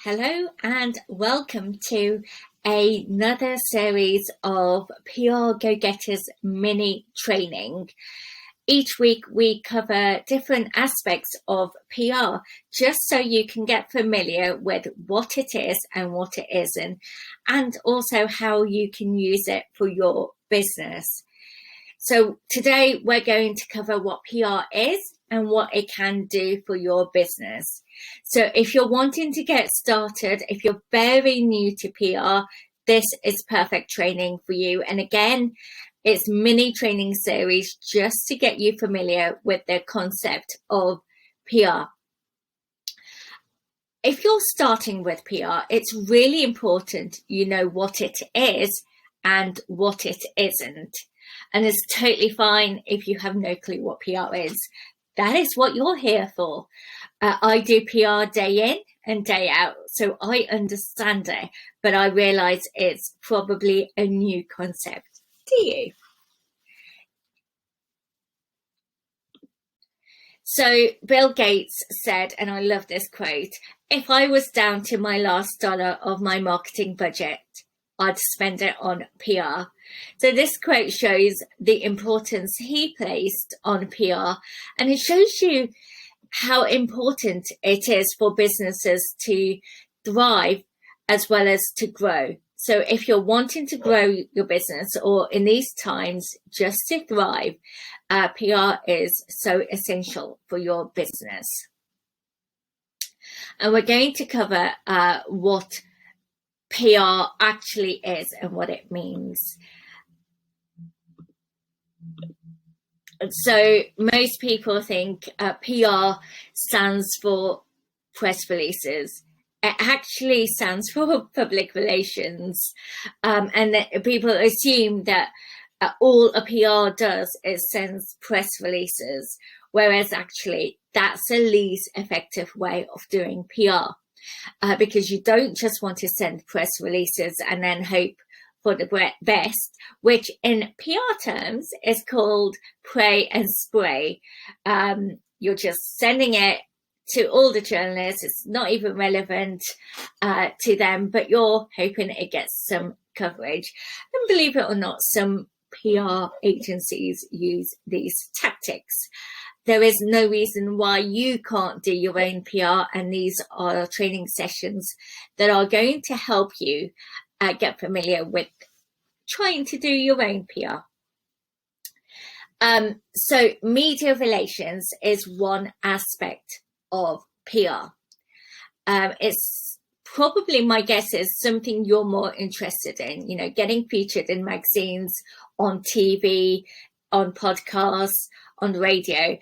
Hello and welcome to another series of PR Go-Getters mini training. Each week we cover different aspects of PR just so you can get familiar with what it is and what it isn't, and also how you can use it for your business. So today we're going to cover what PR is and what it can do for your business. So if you're wanting to get started, if you're very new to PR, this is perfect training for you. And again, it's mini training series just to get you familiar with the concept of PR. If you're starting with PR, it's really important you know what it is and what it isn't. And it's totally fine if you have no clue what PR is. That is what you're here for. I do PR day in and day out, so I understand it, but I realize it's probably a new concept to you. So Bill Gates said, and I love this quote, "If I was down to my last dollar of my marketing budget, I'd spend it on PR." So this quote shows the importance he placed on PR, and it shows you how important it is for businesses to thrive as well as to grow. So if you're wanting to grow your business, or in these times just to thrive, PR is so essential for your business. And we're going to cover what PR actually is and what it means. So most people think PR stands for press releases. It actually stands for public relations, and that people assume that all a PR does is sends press releases, whereas actually that's a least effective way of doing PR, because you don't just want to send press releases and then hope for the best, which in PR terms is called pray and spray. You're just sending it to all the journalists. It's not even relevant to them, but you're hoping it gets some coverage. And believe it or not, some PR agencies use these tactics. There is no reason why you can't do your own PR, and these are training sessions that are going to help you get familiar with trying to do your own PR. So media relations is one aspect of PR. It's probably, my guess is, something you're more interested in, you know, getting featured in magazines, on TV, on podcasts, on radio.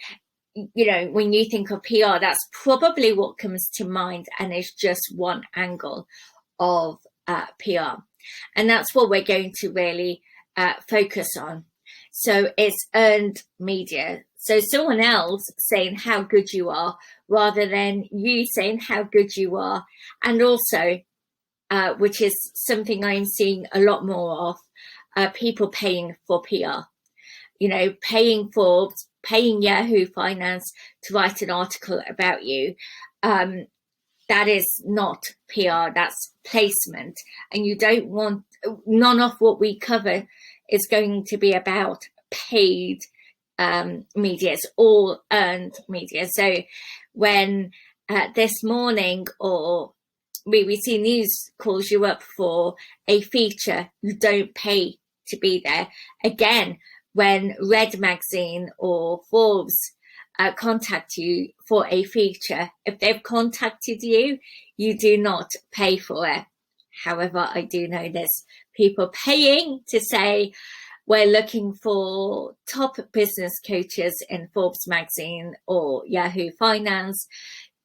You know, when you think of PR, that's probably what comes to mind, and it's just one angle of PR. And that's what we're going to really focus on. So it's earned media. So someone else saying how good you are rather than you saying how good you are. And also, which is something I'm seeing a lot more of, people paying for PR. You know, paying Forbes, paying Yahoo Finance to write an article about you. That is not PR, that's placement. And you don't want, none of what we cover is going to be about paid media. It's all earned media. So when this morning, or BBC News calls you up for a feature, you don't pay to be there. Again, when Red Magazine or Forbes contact you for a feature, if they've contacted you, you do not pay for it. However, I do know there's people paying to say, we're looking for top business coaches in Forbes magazine or Yahoo Finance.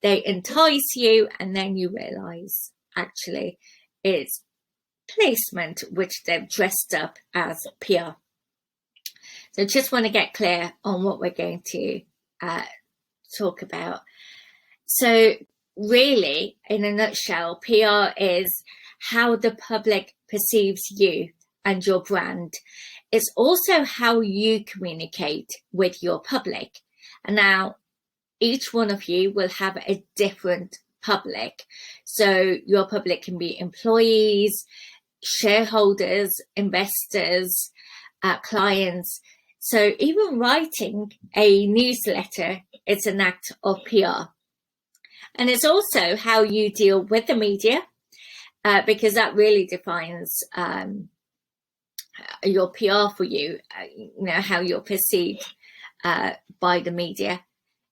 They entice you, and then you realize actually it's placement, which they've dressed up as PR. So just want to get clear on what we're going to talk about. So really, in a nutshell, PR is how the public perceives you and your brand. It's also how you communicate with your public. And now each one of you will have a different public. So your public can be employees, shareholders, investors, clients. So even writing a newsletter is an act of PR. And it's also how you deal with the media, because that really defines your PR for you, how you're perceived by the media.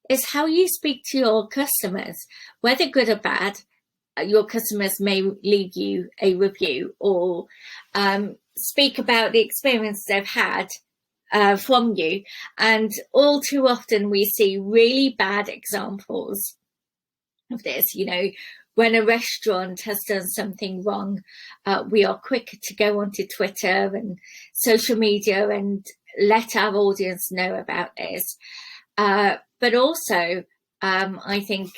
Is how you speak to your customers, whether good or bad. Your customers may leave you a review or speak about the experience they've had from you. And all too often we see really bad examples of this. When a restaurant has done something wrong, we are quick to go onto Twitter and social media and let our audience know about this. But also, I think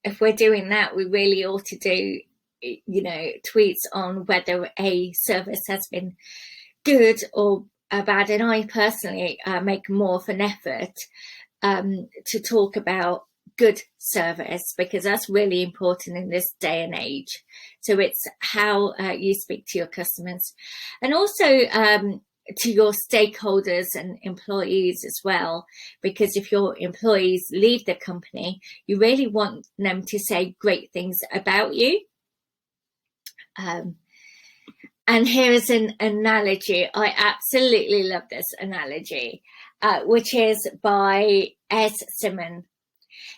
if we're doing that, we really ought to do, tweets on whether a service has been good or bad. And I personally make more of an effort to talk about good service, because that's really important in this day and age. So it's how you speak to your customers, and also to your stakeholders and employees as well, because if your employees leave the company, you really want them to say great things about you. And here is an analogy. I absolutely love this analogy, which is by S. Simon.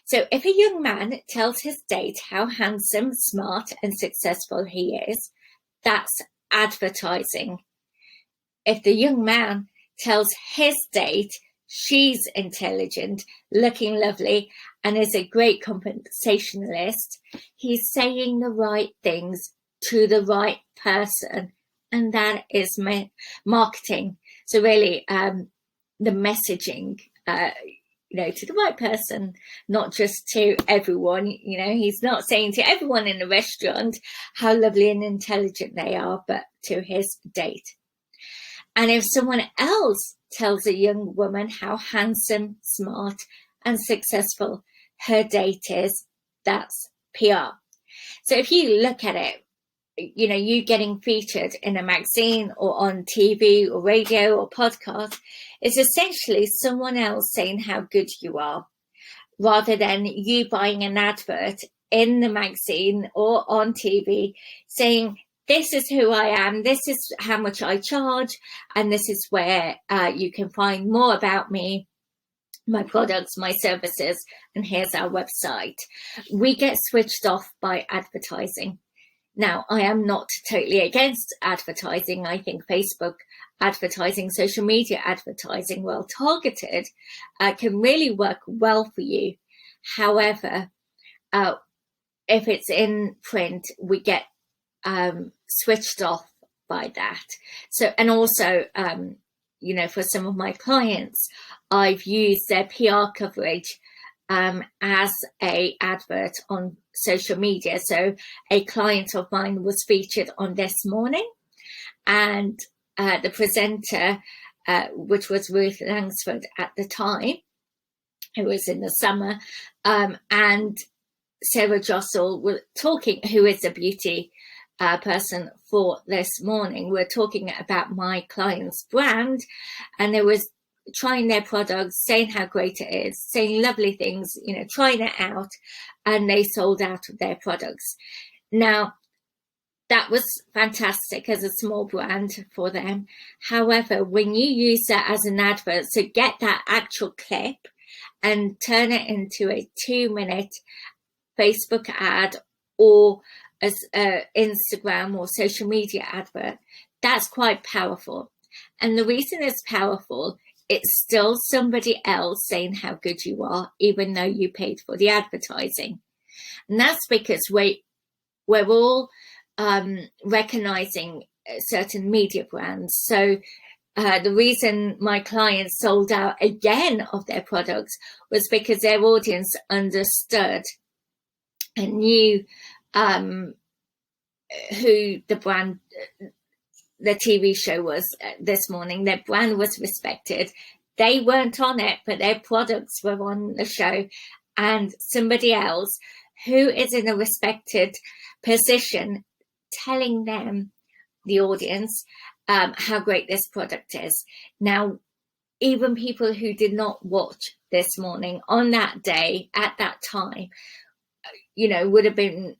So if a young man tells his date how handsome, smart, and successful he is, that's advertising. If the young man tells his date she's intelligent, looking lovely, and is a great conversationalist, he's saying the right things to the right person, and that is marketing. So really, the messaging, to the right person, not just to everyone. He's not saying to everyone in the restaurant how lovely and intelligent they are, but to his date. And if someone else tells a young woman how handsome, smart, and successful her date is, that's PR. So if you look at it, you getting featured in a magazine or on TV or radio or podcast is essentially someone else saying how good you are, rather than you buying an advert in the magazine or on TV saying, this is who I am, this is how much I charge, and this is where you can find more about me, my products, my services, and here's our website. We get switched off by advertising. Now, I am not totally against advertising. I think Facebook advertising, social media advertising, well targeted, can really work well for you. However, if it's in print, we get switched off by that. So, and also, for some of my clients, I've used their PR coverage as a advert on social media. So a client of mine was featured on This Morning, and the presenter, which was Ruth Langsford at the time, it was in the summer, and Sarah Jossel were talking, who is a beauty person for This Morning. We're talking about my client's brand, and there was trying their products, saying how great it is, saying lovely things, trying it out, and they sold out of their products. Now, that was fantastic as a small brand for them. However, when you use that as an advert, so get that actual clip and turn it into a 2-minute Facebook ad or as Instagram or social media advert, that's quite powerful. And the reason it's powerful, it's still somebody else saying how good you are, even though you paid for the advertising. And that's because we're all recognizing certain media brands. So the reason my clients sold out again of their products was because their audience understood and knew who the brand, the TV show was This Morning. Their brand was respected. They weren't on it, but their products were on the show. And somebody else who is in a respected position telling them, the audience, how great this product is. Now, even people who did not watch this morning on that day at that time, would have been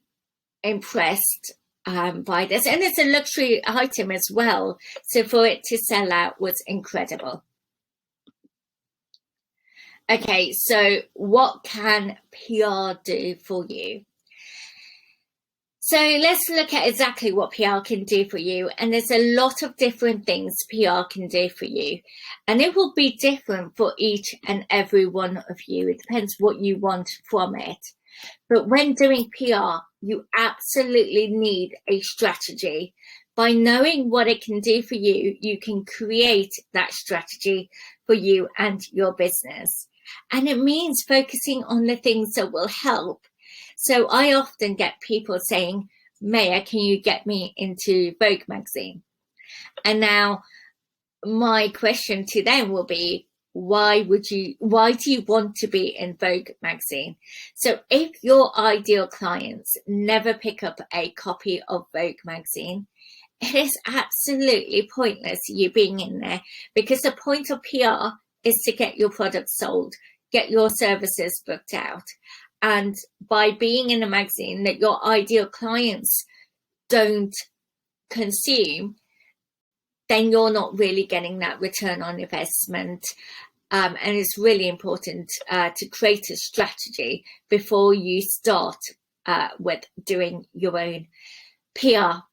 impressed by this. And it's a luxury item as well, so for it to sell out was incredible. Okay, so what can PR do for you? So let's look at exactly what PR can do for you. And there's a lot of different things PR can do for you. And it will be different for each and every one of you. It depends what you want from it. But when doing PR, you absolutely need a strategy. By knowing what it can do for you, you can create that strategy for you and your business. And it means focusing on the things that will help. So I often get people saying, Maya, can you get me into Vogue magazine? And now my question to them will be, why do you want to be in Vogue magazine? So if your ideal clients never pick up a copy of Vogue magazine, it is absolutely pointless you being in there, because the point of PR is to get your product sold, get your services booked out. And by being in a magazine that your ideal clients don't consume, then you're not really getting that return on investment. And it's really important to create a strategy before you start with doing your own PR.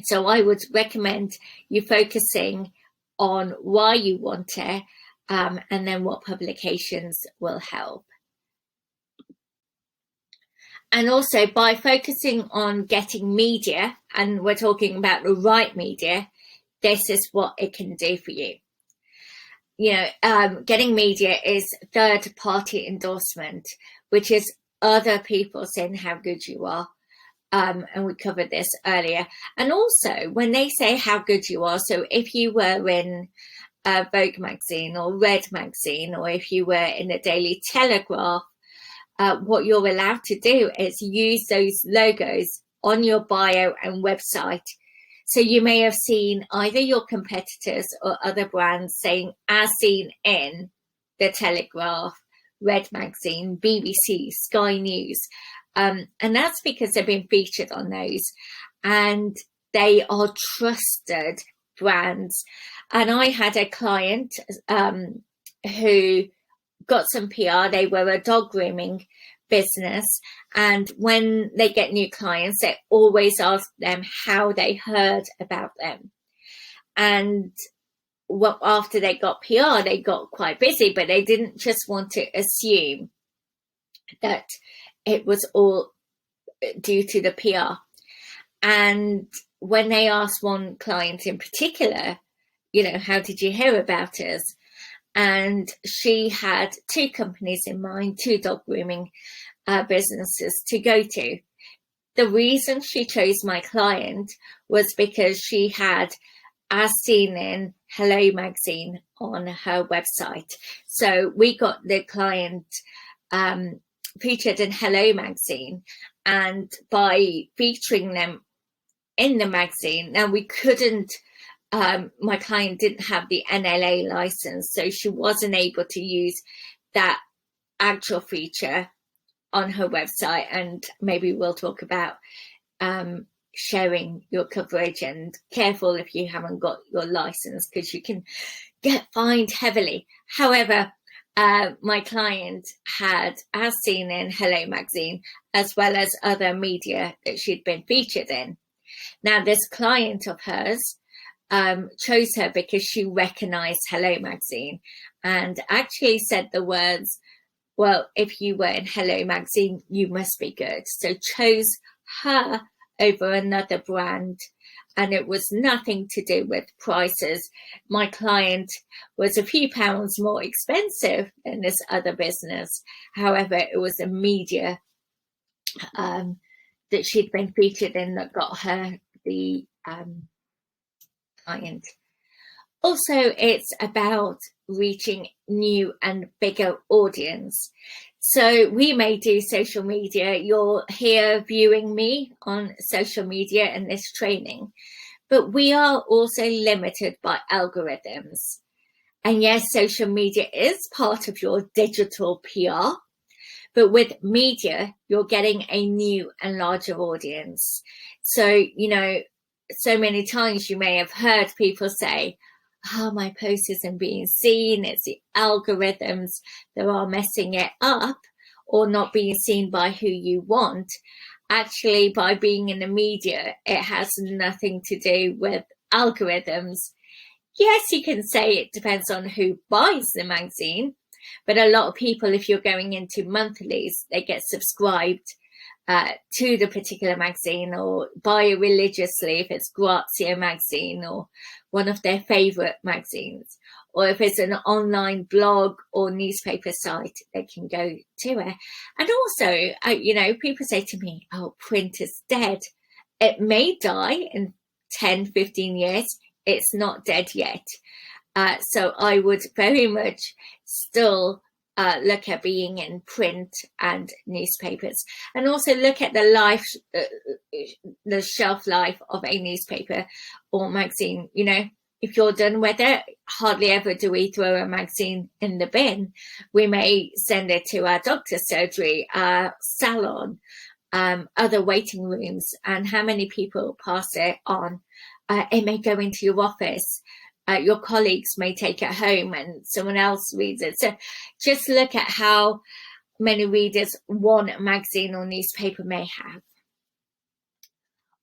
So I would recommend you focusing on why you want it, and then what publications will help. And also, by focusing on getting media, and we're talking about the right media, this is what it can do for you. Getting media is third-party endorsement, which is other people saying how good you are. And we covered this earlier. And also, when they say how good you are, so if you were in Vogue magazine or Red magazine, or if you were in the Daily Telegraph, what you're allowed to do is use those logos on your bio and website. So you may have seen either your competitors or other brands saying, as seen in the Telegraph, Red magazine, BBC, Sky News. And that's because they've been featured on those, and they are trusted brands. And I had a client who got some PR. They were a dog grooming business, and when they get new clients, they always ask them how they heard about them. And after they got PR, they got quite busy, but they didn't just want to assume that it was all due to the PR. And when they asked one client in particular, how did you hear about us? And she had two companies in mind, two dog grooming businesses to go to. The reason she chose my client was because she had as seen in Hello magazine on her website. So we got the client featured in Hello magazine, and by featuring them in the magazine, now we couldn't, my client didn't have the NLA license, so she wasn't able to use that actual feature on her website. And maybe we'll talk about sharing your coverage, and careful if you haven't got your license, because you can get fined heavily. However, my client had as seen in Hello magazine, as well as other media that she'd been featured in. Now, this client of hers chose her because she recognized Hello magazine and actually said the words, well, if you were in Hello magazine, you must be good. So chose her over another brand. And it was nothing to do with prices. My client was a few pounds more expensive than this other business. However, it was a media that she'd been featured in that got her the client. Also, it's about reaching new and bigger audience. So we may do social media. You're here viewing me on social media in this training, but we are also limited by algorithms. And yes, social media is part of your digital PR, but with media, you're getting a new and larger audience. So, so many times you may have heard people say, oh, my post isn't being seen. It's the algorithms that are messing it up, or not being seen by who you want. Actually, by being in the media, it has nothing to do with algorithms. Yes, you can say it depends on who buys the magazine, but a lot of people, if you're going into monthlies, they get subscribed to the particular magazine, or buy it religiously if it's Grazia magazine or one of their favorite magazines, or if it's an online blog or newspaper site, they can go to it. And also, people say to me, oh, print is dead. It may die in 10, 15 years. It's not dead yet. So I would very much still look at being in print and newspapers, and also look at the shelf life of a newspaper or magazine. If you're done with it, hardly ever do we throw a magazine in the bin. We may send it to our doctor's surgery, our salon, other waiting rooms, and how many people pass it on. It may go into your office. Your colleagues may take it home and someone else reads it. So just look at how many readers one magazine or newspaper may have.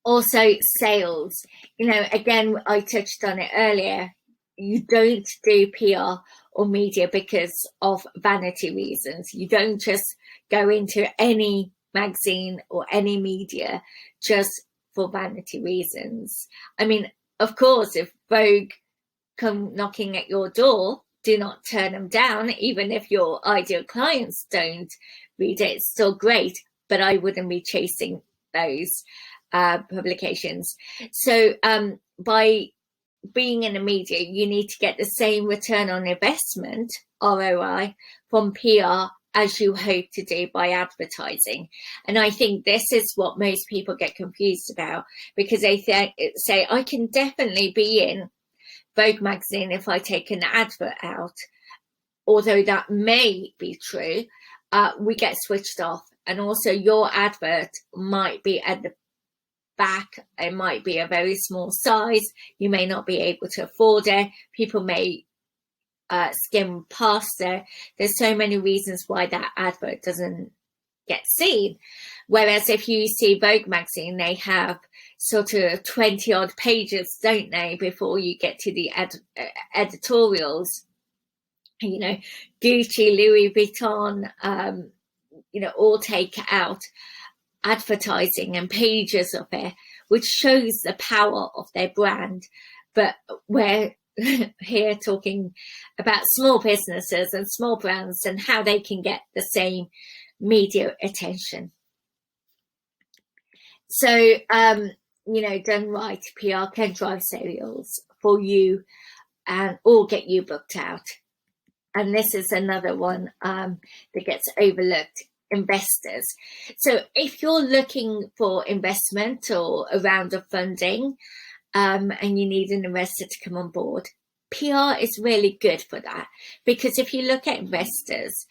Also, sales. Again, I touched on it earlier. You don't do PR or media because of vanity reasons. You don't just go into any magazine or any media just for vanity reasons. I mean, of course, if Vogue come knocking at your door, do not turn them down. Even if your ideal clients don't read it, it's still great, but I wouldn't be chasing those publications. So by being in the media, you need to get the same return on investment, ROI, from PR as you hope to do by advertising. And I think this is what most people get confused about, because they say, I can definitely be in Vogue magazine if I take an advert out. Although that may be true, we get switched off. And also your advert might be at the back. It might be a very small size. You may not be able to afford it. People may skim past it. There's so many reasons why that advert doesn't get seen. Whereas if you see Vogue magazine, they have sort of 20 odd pages, don't they, before you get to the editorials. Gucci, Louis Vuitton, all take out advertising and pages of it, which shows the power of their brand. But we're here talking about small businesses and small brands and how they can get the same media attention. So, done right, PR can drive sales for you or get you booked out. And this is another one that gets overlooked: investors. So if you're looking for investment or a round of funding, and you need an investor to come on board, PR is really good for that. Because if you look at investors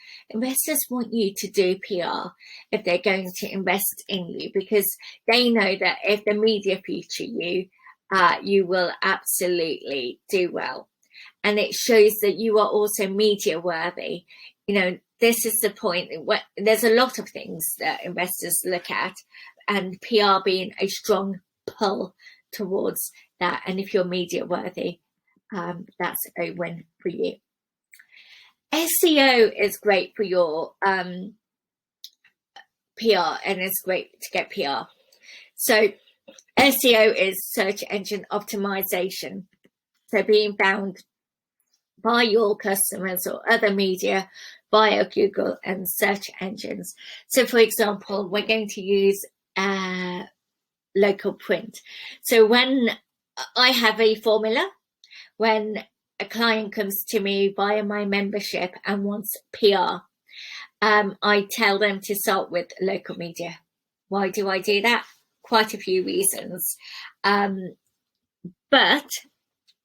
want you to do PR if they're going to invest in you, because they know that if the media feature you, you will absolutely do well. And it shows that you are also media worthy. This is the point. There's a lot of things that investors look at, and PR being a strong pull towards that. And if you're media worthy, that's a win for you. SEO is great for your PR, and it's great to get PR. So SEO is search engine optimization. So being found by your customers or other media via Google and search engines. So for example, we're going to use local print. So when I have a formula, when a client comes to me via my membership and wants PR, I tell them to start with local media. Why do I do that? Quite a few reasons. But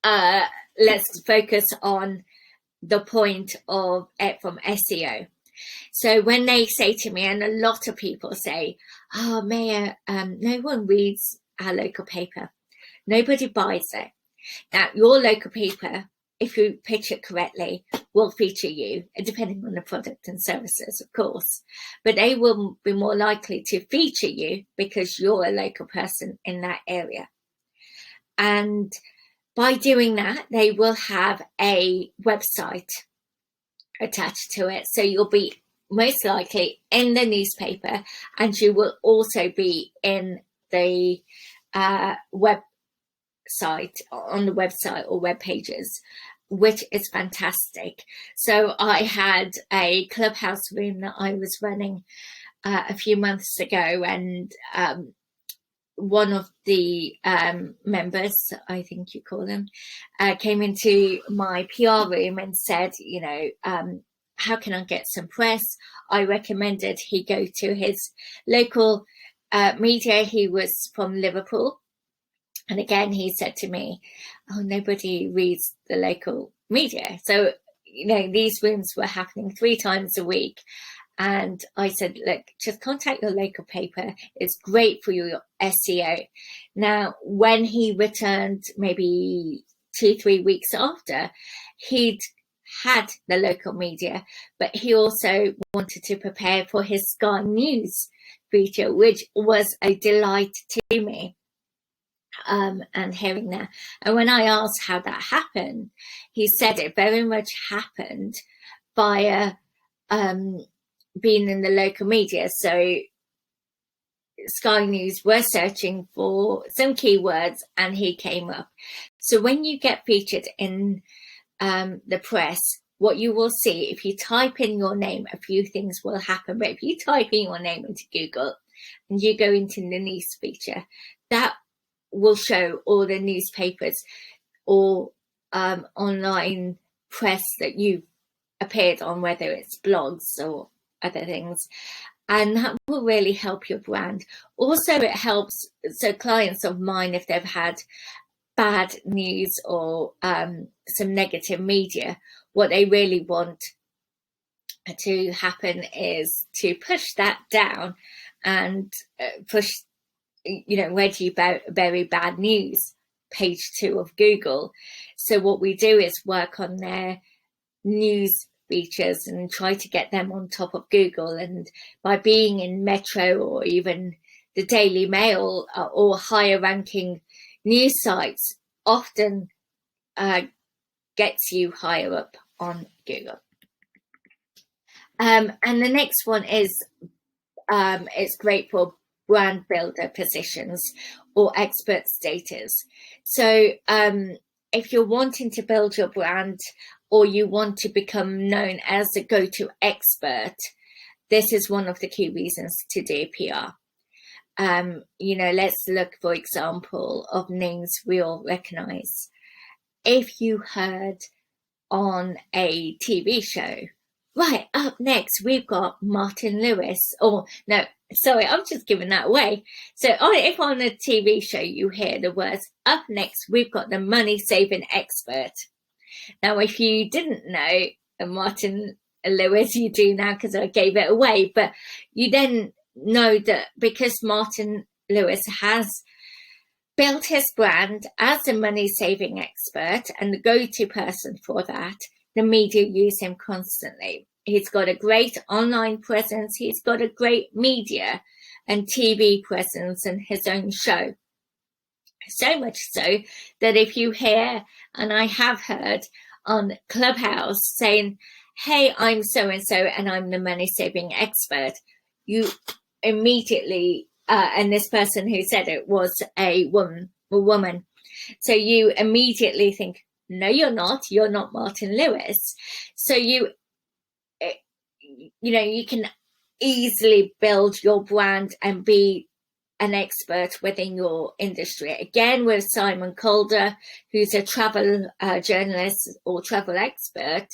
let's focus on the point of it from SEO. So when they say to me, and a lot of people say, oh, Maya, no one reads our local paper. Nobody buys it. Now, your local paper, if you pitch it correctly, will feature you, depending on the product and services, of course. But they will be more likely to feature you because you're a local person in that area. And by doing that, they will have a website attached to it. So you'll be most likely in the newspaper, and you will also be in the website, on the website or web pages, which is fantastic. So I had a Clubhouse room that I was running a few months ago, and one of the members, I think you call them, came into my PR room and said, how can I get some press? I recommended he go to his local media. He was from Liverpool. And again, he said to me, oh, nobody reads the local media. So, these rooms were happening 3 times a week. And I said, look, just contact your local paper. It's great for your SEO. Now, when he returned, maybe 2-3 weeks after, he'd had the local media, but he also wanted to prepare for his Sky News feature, which was a delight to me. And hearing that. And when I asked how that happened, he said it very much happened via being in the local media. So Sky News were searching for some keywords and he came up. So when you get featured in the press, what you will see, if you type in your name, a few things will happen. But if you type in your name into Google and you go into the news feature, that will show all the newspapers or online press that you've appeared on, whether it's blogs or other things. And that will really help your brand. Also, it helps, so clients of mine, if they've had bad news or some negative media, what they really want to happen is to push that down and push, where do you bury bad news? Page 2 of Google. So what we do is work on their news features and try to get them on top of Google. And by being in Metro or even the Daily Mail or higher ranking news sites, often gets you higher up on Google. And the next one is it's great for brand builder positions or expert status. So if you're wanting to build your brand or you want to become known as a go-to expert, this is one of the key reasons to do PR. Let's look, for example, of names we all recognize. If you heard on a TV show, right, up next, we've got Martin Lewis, or no, sorry, I'm just giving that away. So if on a TV show you hear the words, up next, we've got the money-saving expert. Now, if you didn't know Martin Lewis, you do now because I gave it away, but you then know that because Martin Lewis has built his brand as a money-saving expert and the go-to person for that, the media use him constantly. He's got a great online presence. He's got a great media and TV presence and his own show. So much so that if you hear, and I have heard on Clubhouse saying, hey, I'm so-and-so and I'm the money-saving expert, you immediately, and this person who said it was a woman. So you immediately think, no, you're not Martin Lewis. So you can easily build your brand and be an expert within your industry. Again, with Simon Calder, who's a travel journalist or travel expert,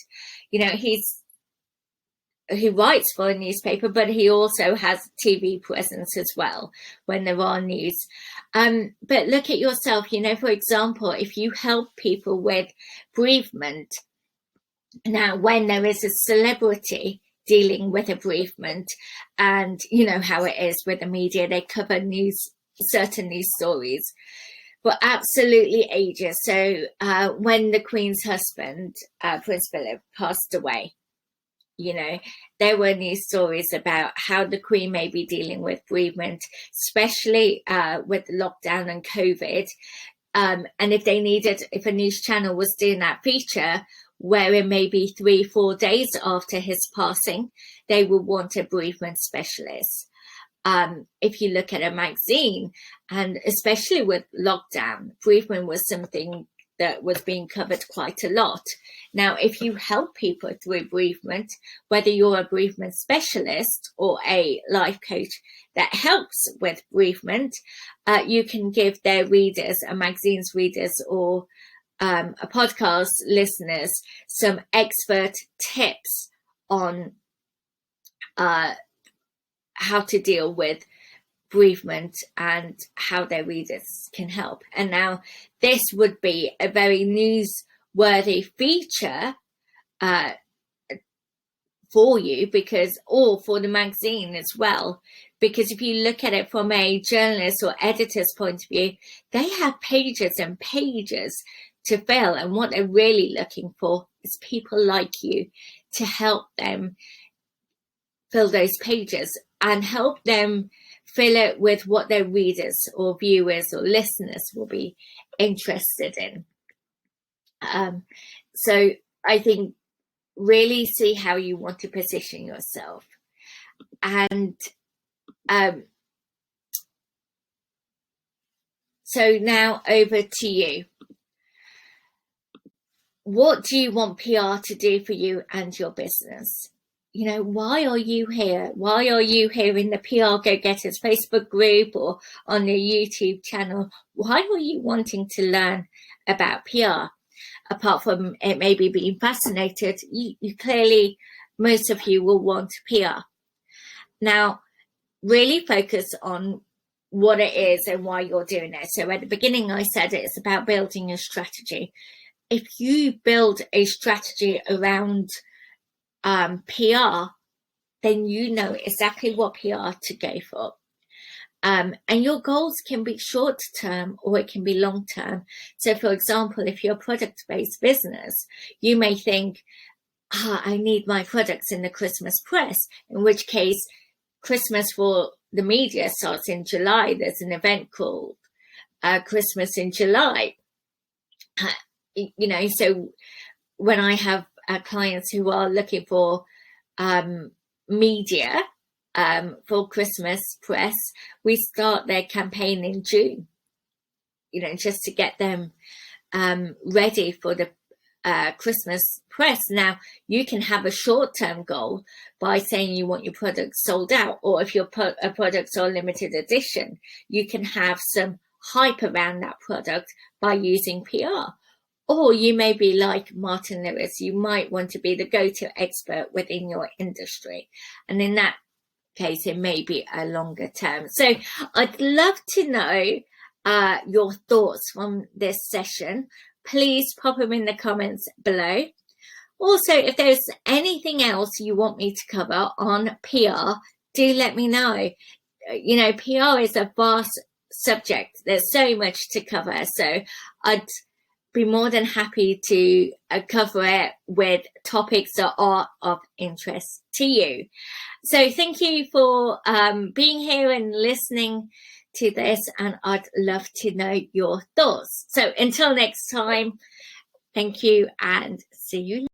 he writes for a newspaper, but he also has TV presence as well when there are news. But look at yourself, for example, if you help people with bereavement, now when there is a celebrity dealing with a bereavement, and how it is with the media, they cover certain news stories for absolutely ages. So when the Queen's husband, Prince Philip, passed away, there were news stories about how the Queen may be dealing with bereavement, especially with lockdown and COVID. And if a news channel was doing that feature, where it may be 3-4 days after his passing, they would want a bereavement specialist. If you look at a magazine, and especially with lockdown, bereavement was something that was being covered quite a lot. Now, if you help people through bereavement, whether you're a bereavement specialist or a life coach that helps with bereavement, you can give their readers, a magazine's readers, or a podcast listeners, some expert tips on how to deal with bereavement and how their readers can help. And now this would be a very newsworthy feature for you, or for the magazine as well, because if you look at it from a journalist or editor's point of view, they have pages and pages to fill, and what they're really looking for is people like you to help them fill those pages and help them fill it with what their readers or viewers or listeners will be interested in. So I think really see how you want to position yourself. And so now over to you. What do you want PR to do for you and your business? Why are you here? Why are you here in the PR Go Getters Facebook group or on the YouTube channel? Why are you wanting to learn about PR? Apart from it maybe being fascinated, you clearly, most of you will want PR. Now, really focus on what it is and why you're doing it. So at the beginning, I said it's about building a strategy. If you build a strategy around PR, then you know exactly what PR to go for. And your goals can be short term or it can be long term. So for example, if you're a product-based business, you may think, I need my products in the Christmas press, in which case Christmas for the media starts in July. There's an event called Christmas in July. So when I have clients who are looking for media for Christmas press, we start their campaign in June, just to get them ready for the Christmas press. Now, you can have a short-term goal by saying you want your products sold out, or if your products are limited edition, you can have some hype around that product by using PR. Or you may be like Martin Lewis, you might want to be the go-to expert within your industry. And in that case, it may be a longer term. So I'd love to know your thoughts from this session. Please pop them in the comments below. Also, if there's anything else you want me to cover on PR, do let me know. PR is a vast subject. There's so much to cover. So I'd be more than happy to cover it with topics that are of interest to you. So thank you for being here and listening to this, and I'd love to know your thoughts. So until next time, thank you and see you later.